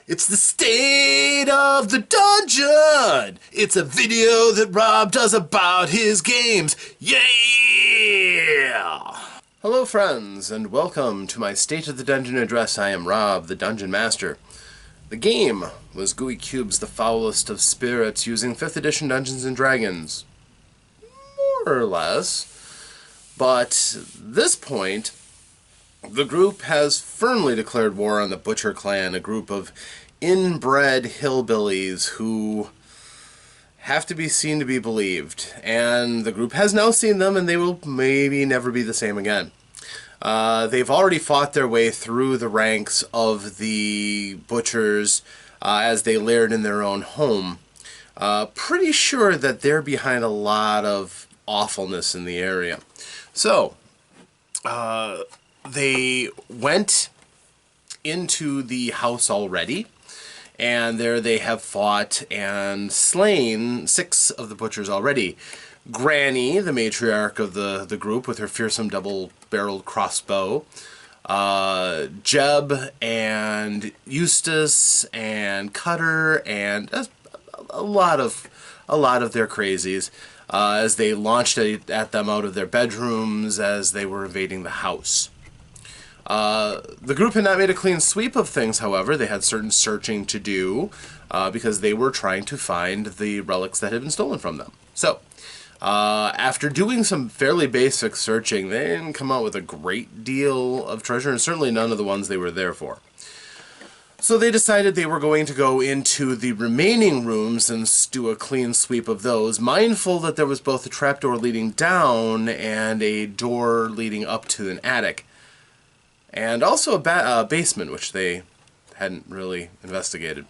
It's the state of the dungeon! It's a video that Rob does about his games. Yeah! Hello friends, and welcome to my State of the Dungeon address. I am Rob, the Dungeon Master. The game was Gooey Cube's The Foulest of Spirits using 5th edition Dungeons & Dragons. More or less. But at this point, the group has firmly declared war on the Butcher Clan, a group of inbred hillbillies who have to be seen to be believed. And the group has now seen them, and they will maybe never be the same again. They've already fought their way through the ranks of the Butchers as they laired in their own home. Pretty sure that they're behind a lot of awfulness in the area. So, they went into the house already, and there they have fought and slain 6 of the Butchers already. Granny, the matriarch of the group with her fearsome double-barreled crossbow, Jeb and Eustace and Cutter and a lot of their crazies as they launched at them out of their bedrooms as they were invading the house. The group had not made a clean sweep of things, however. They had certain searching to do because they were trying to find the relics that had been stolen from them. So, after doing some fairly basic searching, they didn't come out with a great deal of treasure, and certainly none of the ones they were there for. So they decided they were going to go into the remaining rooms and do a clean sweep of those, mindful that there was both a trapdoor leading down and a door leading up to an attic. And also a basement, which they hadn't really investigated.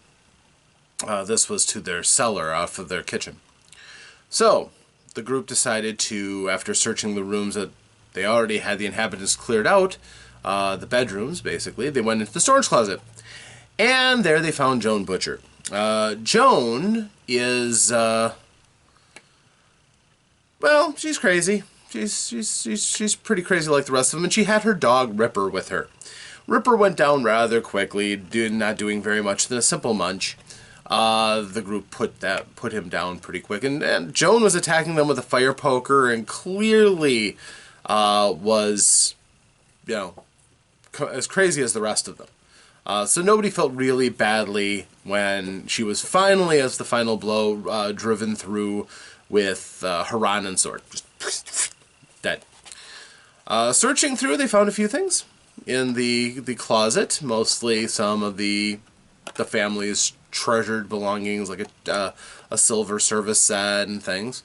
This was to their cellar off of their kitchen. So, the group decided to, after searching the rooms that they already had the inhabitants cleared out, the bedrooms, basically, they went into the storage closet. And there they found Joan Butcher. Joan is, well, she's crazy. She's pretty crazy like the rest of them, and she had her dog Ripper with her. Ripper went down rather quickly, not doing very much than a simple munch. The group put him down pretty quick, and Joan was attacking them with a fire poker, and clearly was, you know, as crazy as the rest of them. So nobody felt really badly when she was finally, as the final blow, driven through with Haran and sword. Just dead. Searching through, they found a few things in the closet, mostly some of the family's treasured belongings, like a silver service set and things.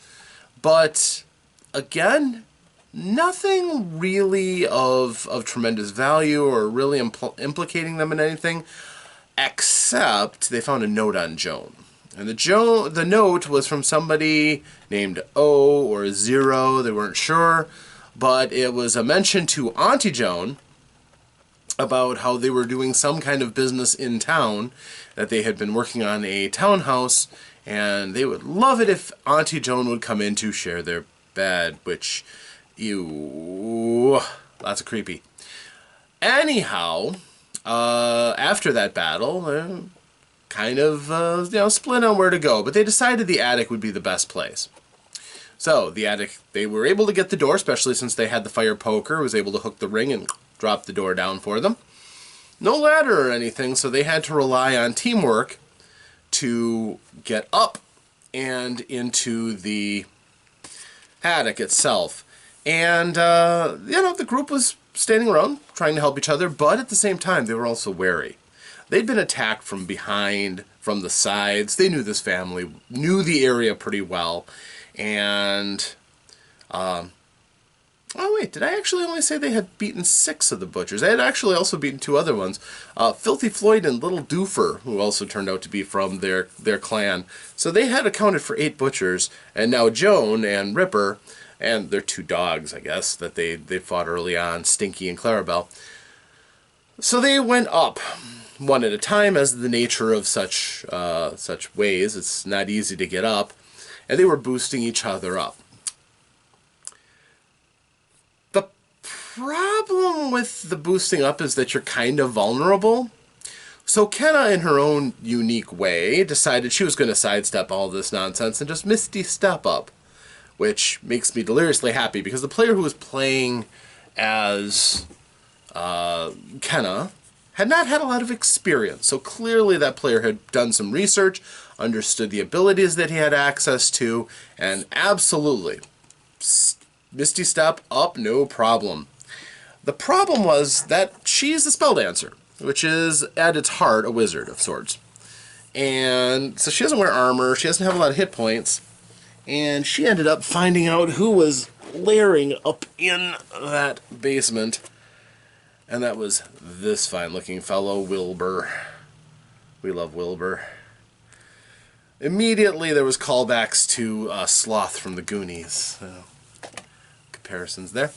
But again, nothing really of tremendous value or really implicating them in anything, except they found a note on Joan. And the note was from somebody named O or Zero, they weren't sure, but it was a mention to Auntie Joan about how they were doing some kind of business in town, that they had been working on a townhouse, and they would love it if Auntie Joan would come in to share their bed, which, ew, lots of creepy. Anyhow, after that battle, kind of, split on where to go, but they decided the attic would be the best place. So, the attic, they were able to get the door, especially since they had the fire poker, was able to hook the ring and drop the door down for them. No ladder or anything, so they had to rely on teamwork to get up and into the attic itself. And, the group was standing around, trying to help each other, but at the same time, they were also wary. They'd been attacked from behind, from the sides. They knew this family, knew the area pretty well. And, oh wait, did I actually only say they had beaten 6 of the Butchers? They had actually also beaten 2 other ones. Filthy Floyd and Little Doofer, who also turned out to be from their clan. So they had accounted for 8 Butchers, and now Joan and Ripper, and their 2 dogs, I guess, that they fought early on, Stinky and Clarabelle. So they went up, one at a time, as the nature of such ways. It's not easy to get up, and they were boosting each other up. problem with the boosting up is that you're kind of vulnerable. So Kenna, in her own unique way, decided she was going to sidestep all this nonsense and just Misty step up, which makes me deliriously happy because the player who was playing as Kenna had not had a lot of experience. So clearly that player had done some research, understood the abilities that he had access to, and absolutely, Misty step up, no problem. The problem was that she's a spell dancer, which is at its heart a wizard of sorts. And so she doesn't wear armor, she doesn't have a lot of hit points, and she ended up finding out who was lairing up in that basement. And that was this fine-looking fellow, Wilbur. We love Wilbur. Immediately there was callbacks to Sloth from the Goonies. Comparisons there.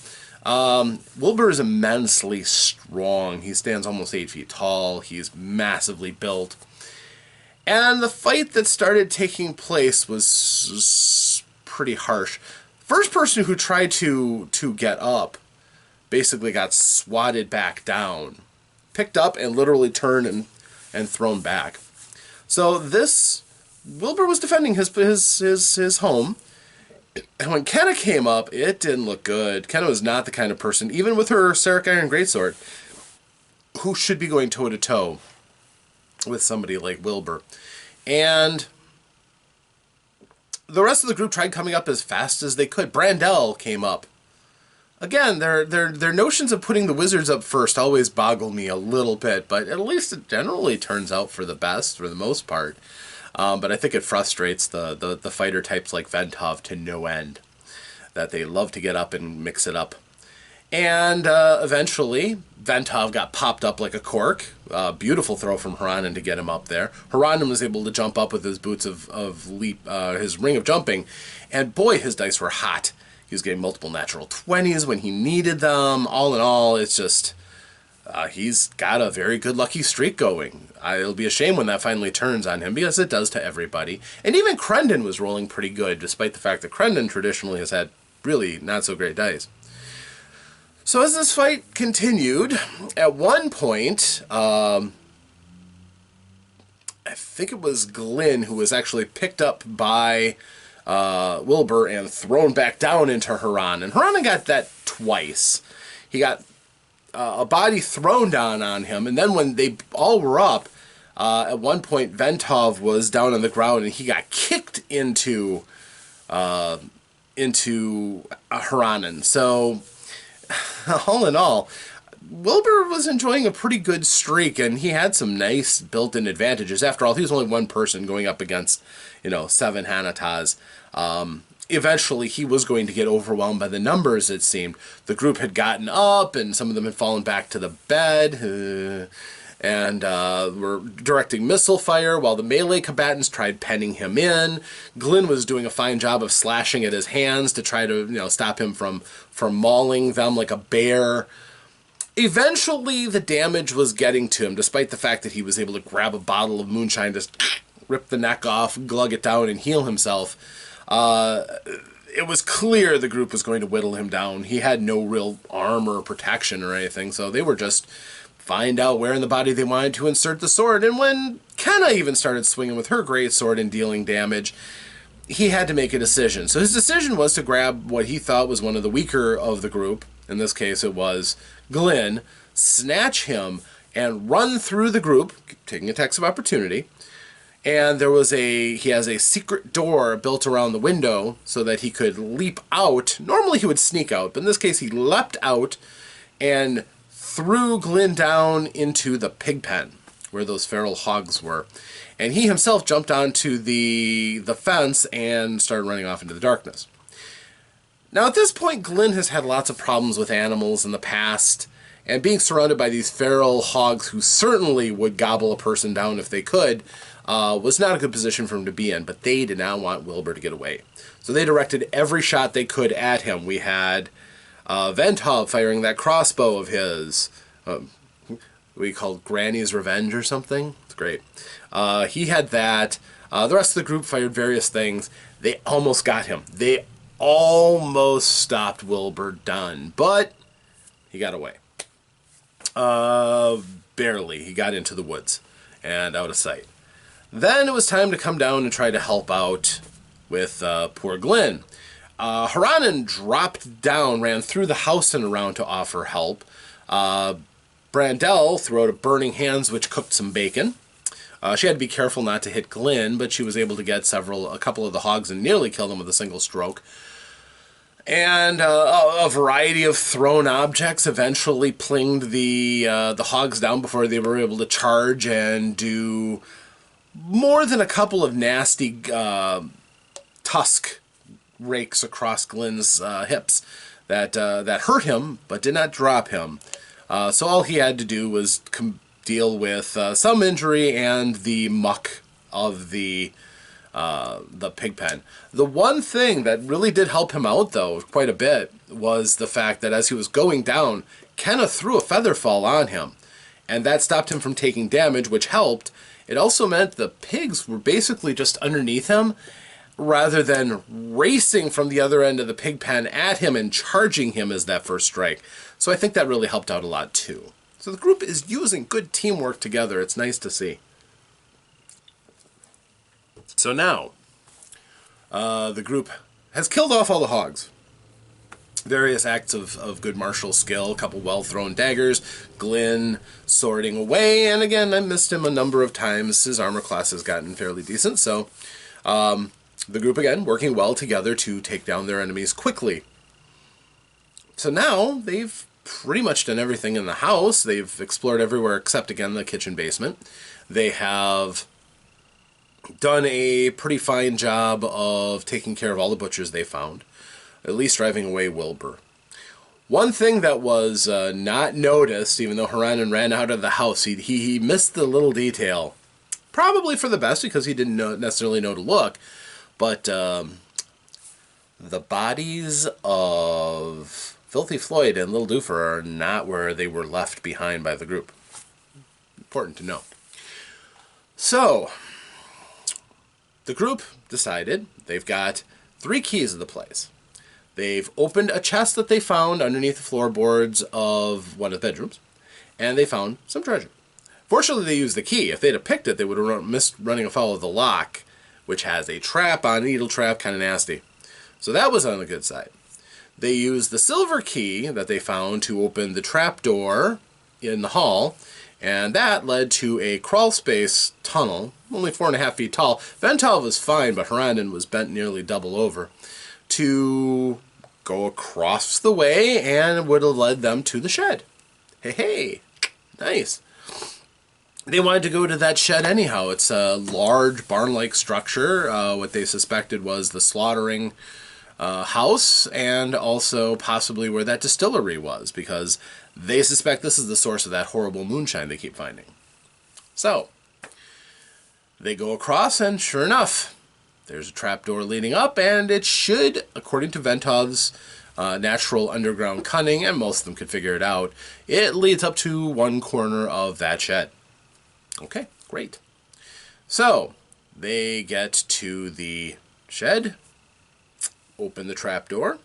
Wilbur is immensely strong. He stands almost 8 feet tall. He's massively built. And the fight that started taking place was pretty harsh. First person who tried to get up basically got swatted back down, picked up and literally turned and thrown back. So Wilbur was defending his home, and when Kenna came up, it didn't look good. Kenna was not the kind of person, even with her Serric Iron Greatsword, who should be going toe-to-toe with somebody like Wilbur. And the rest of the group tried coming up as fast as they could. Brandel came up. Again, their notions of putting the wizards up first always boggle me a little bit, but at least it generally turns out for the best, for the most part. But I think it frustrates the fighter types like Ventov to no end, that they love to get up and mix it up. And eventually, Ventov got popped up like a cork. Beautiful throw from Haranen to get him up there. Haranen was able to jump up with his boots of leap, his ring of jumping, and boy, his dice were hot. He was getting multiple natural 20s when he needed them. All in all, it's just, he's got a very good lucky streak going. It'll be a shame when that finally turns on him, because it does to everybody. And even Crendon was rolling pretty good, despite the fact that Crendon traditionally has had really not so great dice. So as this fight continued, at one point, I think it was Glyn who was actually picked up by Wilbur and thrown back down into Haranen. Haranen got that twice. He got a body thrown down on him, and then when they all were up, at one point Ventov was down on the ground and he got kicked into Haranen. So all in all, Wilbur was enjoying a pretty good streak, and he had some nice built-in advantages. After all, he was only one person going up against, 7 Hanatas. Eventually, he was going to get overwhelmed by the numbers, it seemed. The group had gotten up, and some of them had fallen back to the bed, and were directing missile fire, while the melee combatants tried penning him in. Glyn was doing a fine job of slashing at his hands to try to, stop him from mauling them like a bear. Eventually, the damage was getting to him, despite the fact that he was able to grab a bottle of moonshine, just rip the neck off, glug it down, and heal himself. It was clear the group was going to whittle him down. He had no real armor or protection or anything, so they were just find out where in the body they wanted to insert the sword. And when Kenna even started swinging with her great sword and dealing damage, he had to make a decision. So his decision was to grab what he thought was one of the weaker of the group. In this case, it was Glyn, snatch him, and run through the group, taking attacks of opportunity. And he has a secret door built around the window so that he could leap out. Normally he would sneak out, but in this case he leapt out and threw Glyn down into the pig pen where those feral hogs were. And he himself jumped onto the fence and started running off into the darkness. Now at this point, Glyn has had lots of problems with animals in the past, and being surrounded by these feral hogs who certainly would gobble a person down if they could, was not a good position for him to be in, but they did not want Wilbur to get away. So they directed every shot they could at him. We had Ventov firing that crossbow of his, we called Granny's Revenge or something. It's great. He had that. The rest of the group fired various things. They almost got him. They almost stopped Wilbur Dunn, but he got away. Barely. He got into the woods. and out of sight. Then it was time to come down and try to help out with poor Glynn. Haranen dropped down, ran through the house and around to offer help. Brandel threw out a burning hands, which cooked some bacon. She had to be careful not to hit Glynn, but she was able to get a couple of the hogs and nearly kill them with a single stroke. And a variety of thrown objects eventually plinged the hogs down before they were able to charge and do more than a couple of nasty tusk rakes across Glynn's hips that hurt him but did not drop him. So all he had to do was deal with some injury and the muck of the pig pen. The one thing that really did help him out, though, quite a bit, was the fact that as he was going down, Kenna threw a feather fall on him, and that stopped him from taking damage, which helped. It also meant the pigs were basically just underneath him, rather than racing from the other end of the pig pen at him and charging him as that first strike. So I think that really helped out a lot, too. So the group is using good teamwork together. It's nice to see. So now, the group has killed off all the hogs. Various acts of good martial skill, a couple well-thrown daggers, Glynn swording away, and again, I missed him a number of times. His armor class has gotten fairly decent, so the group, again, working well together to take down their enemies quickly. So now, they've pretty much done everything in the house. They've explored everywhere except, again, the kitchen basement. They have done a pretty fine job of taking care of all the butchers they found, at least driving away Wilbur. One thing that was not noticed, even though Haranen ran out of the house, he missed the little detail. Probably for the best, because he didn't necessarily know to look, but the bodies of Filthy Floyd and Little Doofer are not where they were left behind by the group. Important to know. So the group decided they've got 3 keys of the place. They've opened a chest that they found underneath the floorboards of one of the bedrooms, and they found some treasure. Fortunately, they used the key. If they'd have picked it, they would have missed running afoul of the lock, which has a trap on, needle trap, kind of nasty. So that was on the good side. They used the silver key that they found to open the trap door in the hall, and that led to a crawl space tunnel, only 4.5 feet tall. Ventov was fine, but Haranen was bent nearly double over, to go across the way, and would have led them to the shed. Hey, nice. They wanted to go to that shed anyhow. It's a large barn-like structure. What they suspected was the slaughtering house, and also possibly where that distillery was, because they suspect this is the source of that horrible moonshine they keep finding. So they go across, and sure enough, there's a trapdoor leading up, and it should, according to Ventov's natural underground cunning, and most of them could figure it out, it leads up to one corner of that shed. Okay, great. So they get to the shed, open the trapdoor,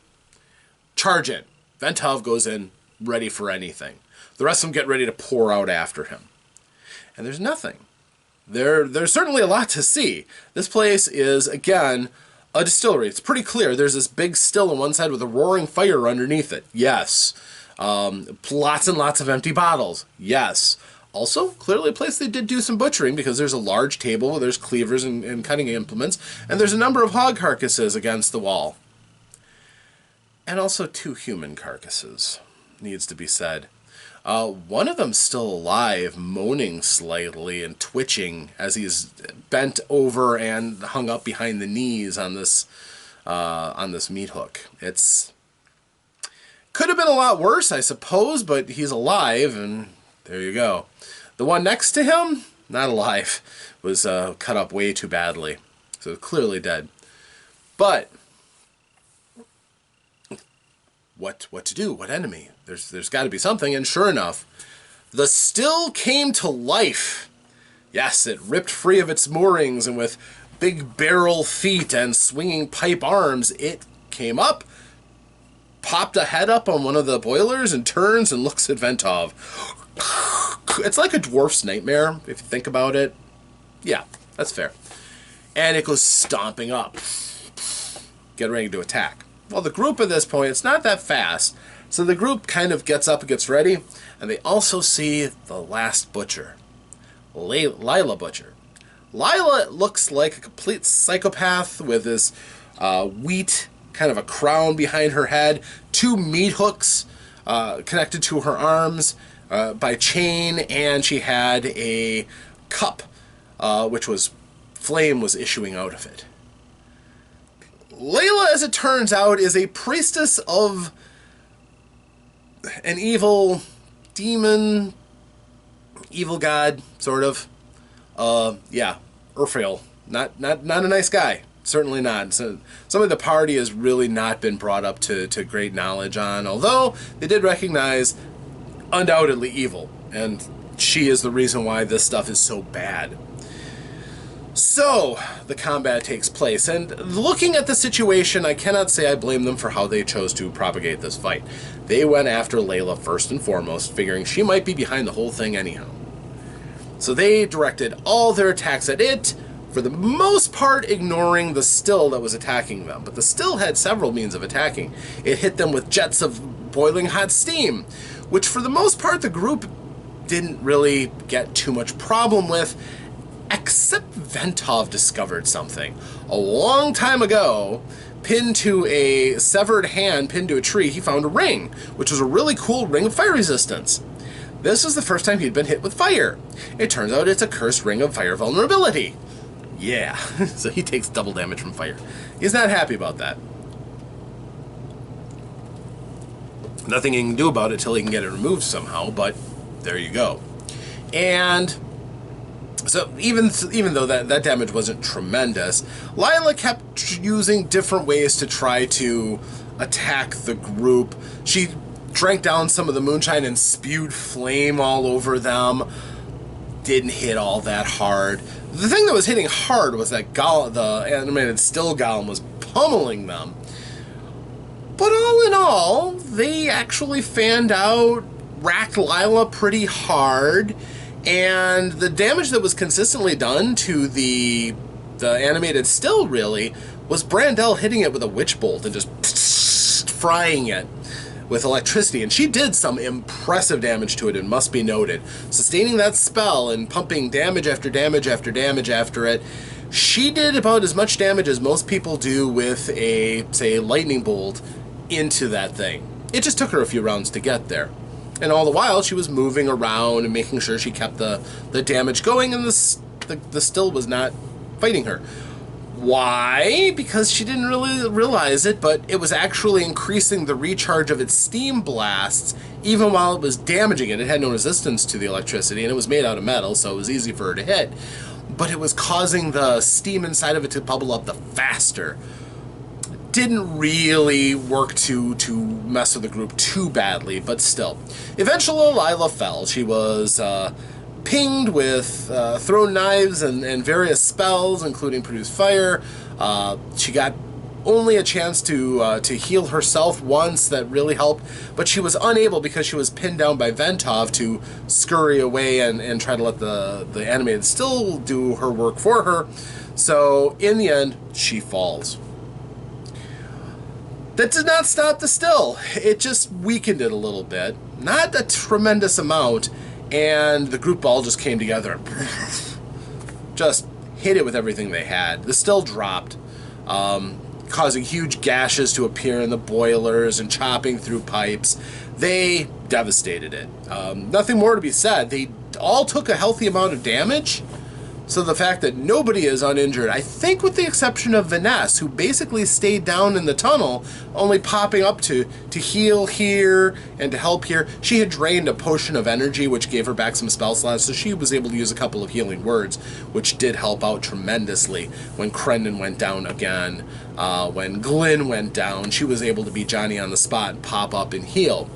charge in. Ventov goes in, ready for anything. The rest of them get ready to pour out after him. And there's nothing. There's certainly a lot to see. This place is, again, a distillery. It's pretty clear. There's this big still on one side with a roaring fire underneath it. Yes. Lots and lots of empty bottles. Yes. Also, clearly a place they did do some butchering, because there's a large table where there's cleavers and cutting implements, and there's a number of hog carcasses against the wall. And also 2 human carcasses, needs to be said. One of them's still alive, moaning slightly and twitching as he's bent over and hung up behind the knees on this meat hook. It's could have been a lot worse, I suppose, but he's alive, and there you go. The one next to him, not alive, was cut up way too badly, so clearly dead. But what to do? What enemy? There's got to be something, and sure enough, the still came to life. Yes, it ripped free of its moorings, and with big barrel feet and swinging pipe arms, it came up, popped a head up on one of the boilers, and turns and looks at Ventov. it's like a dwarf's nightmare, if you think about it. Yeah, that's fair. And it goes stomping up, getting ready to attack. Well, the group at this point, it's not that fast, so the group kind of gets up and gets ready, and they also see the last butcher, Lila Butcher. Lila looks like a complete psychopath with this wheat, kind of a crown behind her head, 2 meat hooks connected to her arms by chain, and she had a cup, which was flame was issuing out of it. Layla, as it turns out, is a priestess of an evil demon, evil god, sort of. Yeah, Urfael. Not a nice guy. Certainly not. So, some of the party has really not been brought up to great knowledge on, although they did recognize undoubtedly evil, and she is the reason why this stuff is so bad. So, the combat takes place, and looking at the situation, I cannot say I blame them for how they chose to propagate this fight. They went after Layla first and foremost, figuring she might be behind the whole thing anyhow. So they directed all their attacks at it, for the most part ignoring the still that was attacking them. But the still had several means of attacking. It hit them with jets of boiling hot steam, which for the most part the group didn't really get too much problem with, except Ventov discovered something. A long time ago, pinned to a severed hand, pinned to a tree, he found a ring, which was a really cool ring of fire resistance. This was the first time he'd been hit with fire. It turns out it's a cursed ring of fire vulnerability. Yeah, so he takes double damage from fire. He's not happy about that. Nothing he can do about it till he can get it removed somehow, but there you go. And so even though that damage wasn't tremendous, Lila kept using different ways to try to attack the group. She drank down some of the moonshine and spewed flame all over them. Didn't hit all that hard. The thing that was hitting hard was that the animated still golem was pummeling them. But all in all, they actually fanned out, racked Lila pretty hard, and the damage that was consistently done to the animated still, really, was Brandel hitting it with a witch bolt and just frying it with electricity, and she did some impressive damage to it, it must be noted. Sustaining that spell and pumping damage after damage after damage after it, she did about as much damage as most people do with a, say, lightning bolt into that thing. It just took her a few rounds to get there. And all the while, she was moving around and making sure she kept the damage going, and the still was not fighting her. Why? Because she didn't really realize it, but it was actually increasing the recharge of its steam blasts even while it was damaging it. It had no resistance to the electricity, and it was made out of metal, so it was easy for her to hit. But it was causing the steam inside of it to bubble up the faster. Didn't really work to mess with the group too badly, but still. Eventually, Lila fell. She was pinged with thrown knives and various spells, including produce fire. She got only a chance to heal herself once. That really helped, but she was unable because she was pinned down by Ventov to scurry away and try to let the animated still do her work for her. So in the end, she falls. That did not stop the still. It just weakened it a little bit. Not a tremendous amount. And the group all just came together and just hit it with everything they had. The still dropped, causing huge gashes to appear in the boilers and chopping through pipes. They devastated it. Nothing more to be said. They all took a healthy amount of damage. So the fact that nobody is uninjured, I think with the exception of Vanessa, who basically stayed down in the tunnel, only popping up to heal here and to help here. She had drained a potion of energy, which gave her back some spell slots, so she was able to use a couple of healing words, which did help out tremendously when Crendon went down again. When Glyn went down, she was able to be Johnny on the spot and pop up and heal.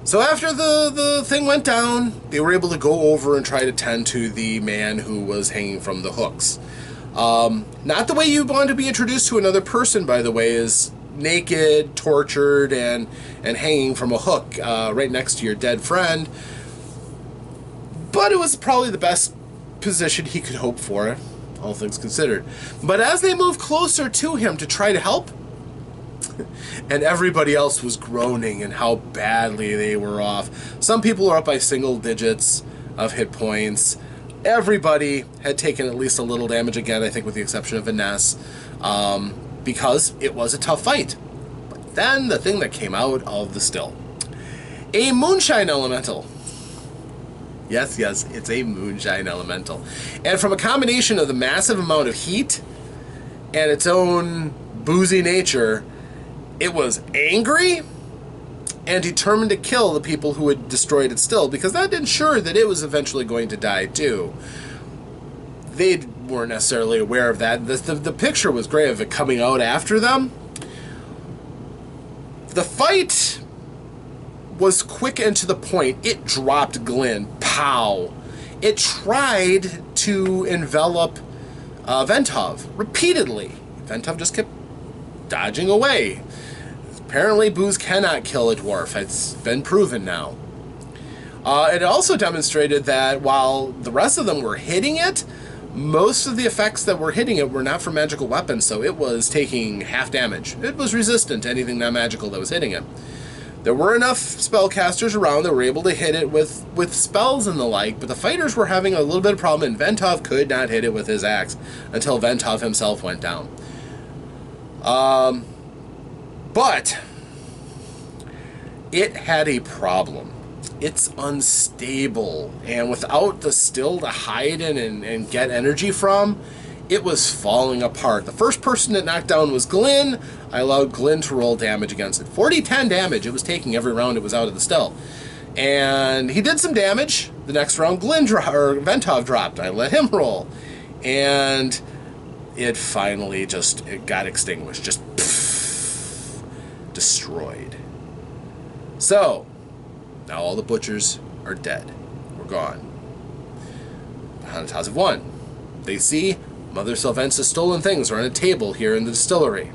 So after the thing went down, they were able to go over and try to tend to the man who was hanging from the hooks. Not the way you want to be introduced to another person, by the way, is naked, tortured, and hanging from a hook right next to your dead friend. But it was probably the best position he could hope for, all things considered. But as they moved closer to him to try to help, and everybody else was groaning and how badly they were off. Some people were up by single digits of hit points. Everybody had taken at least a little damage again, I think with the exception of Vanessa, because it was a tough fight. But then the thing that came out of the still. A moonshine elemental. Yes, it's a moonshine elemental. And from a combination of the massive amount of heat and its own boozy nature, it was angry and determined to kill the people who had destroyed it still, because that ensured that it was eventually going to die too. They weren't necessarily aware of that. The picture was great of it coming out after them. The fight was quick and to the point. It dropped Glynn. Pow! It tried to envelop Ventov repeatedly. Ventov just kept dodging away. Apparently, booze cannot kill a dwarf. It's been proven now. It also demonstrated that while the rest of them were hitting it, most of the effects that were hitting it were not from magical weapons, so it was taking half damage. It was resistant to anything not magical that was hitting it. There were enough spellcasters around that were able to hit it with spells and the like, but the fighters were having a little bit of problem, and Ventov could not hit it with his axe until Ventov himself went down. But it had a problem. It's unstable, and without the still to hide in and get energy from, it was falling apart. The first person that knocked down was Glynn. I allowed Glynn to roll damage against it. 40-10 damage it was taking every round it was out of the still. And he did some damage. The next round Ventov dropped. I let him roll. And it finally it got extinguished. Just pff, destroyed. So, now all the butchers are dead. We're gone. Hunters have won. They see Mother Sylvence's stolen things are on a table here in the distillery.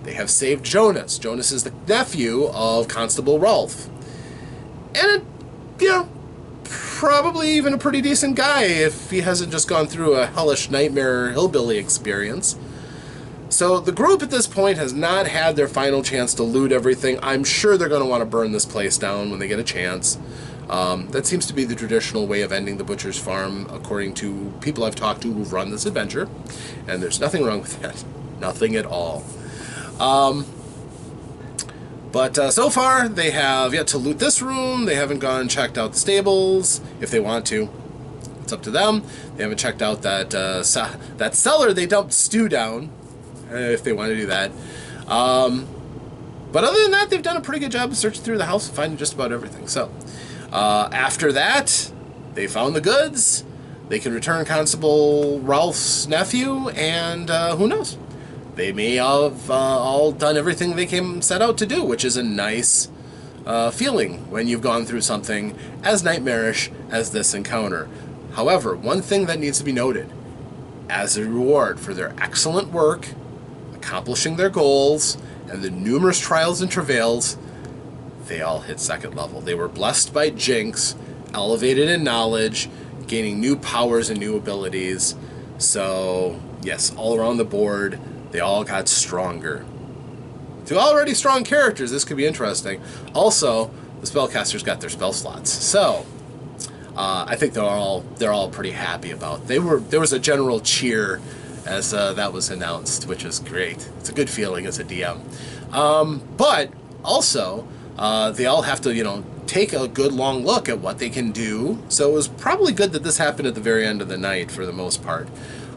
They have saved Jonas. Jonas is the nephew of Constable Rolf. And, probably even a pretty decent guy if he hasn't just gone through a hellish nightmare hillbilly experience. So the group at this point has not had their final chance to loot everything. I'm sure they're going to want to burn this place down when they get a chance. That seems to be the traditional way of ending the Butcher's Farm, according to people I've talked to who've run this adventure. And there's nothing wrong with that. Nothing at all. But so far, they have yet to loot this room. They haven't gone and checked out the stables, if they want to. It's up to them. They haven't checked out that that cellar they dumped stew down, if they want to do that. But other than that, they've done a pretty good job of searching through the house and finding just about everything. So, after that, they found the goods. They can return Constable Ralph's nephew, and who knows? They may have all done everything they set out to do, which is a nice feeling when you've gone through something as nightmarish as this encounter. However, one thing that needs to be noted, as a reward for their excellent work, accomplishing their goals, and the numerous trials and travails, they all hit second level. They were blessed by Jinx, elevated in knowledge, gaining new powers and new abilities. So, yes, all around the board, they all got stronger. To already strong characters, this could be interesting. Also, the spellcasters got their spell slots. So, I think they're all pretty happy about. There was a general cheer as that was announced, which is great. It's a good feeling as a DM. But also, they all have to, take a good long look at what they can do. So it was probably good that this happened at the very end of the night for the most part,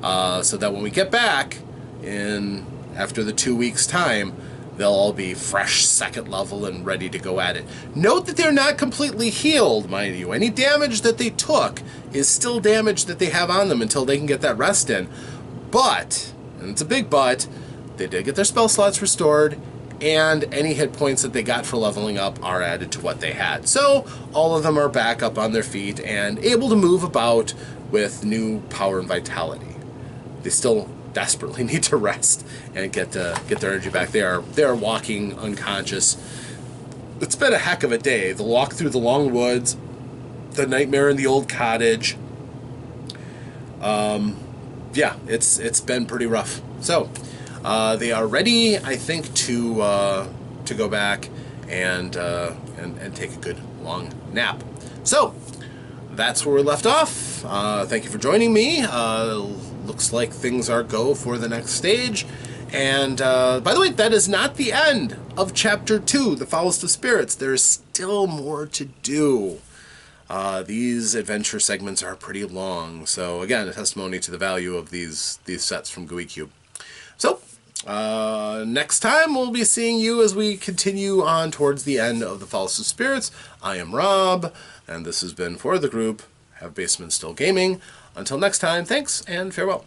so that when we get back after the 2 weeks' time, they'll all be fresh second level and ready to go at it. Note that they're not completely healed, mind you. Any damage that they took is still damage that they have on them until they can get that rest in. But, and it's a big but, they did get their spell slots restored, and any hit points that they got for leveling up are added to what they had. So, all of them are back up on their feet and able to move about with new power and vitality. They still desperately need to rest and get their energy back. They are walking unconscious. It's been a heck of a day. The walk through the long woods, the nightmare in the old cottage. Yeah, it's been pretty rough. So they are ready, I think, to go back and take a good long nap. So that's where we left off. Thank you for joining me. Looks like things are go for the next stage. And by the way, that is not the end of Chapter 2, The Foulest of Spirits. There is still more to do. These adventure segments are pretty long. So again, a testimony to the value of these sets from GUI Cube. So next time we'll be seeing you as we continue on towards the end of The Foulest of Spirits. I am Rob, and this has been for the group Have Basement Still Gaming. Until next time, thanks and farewell.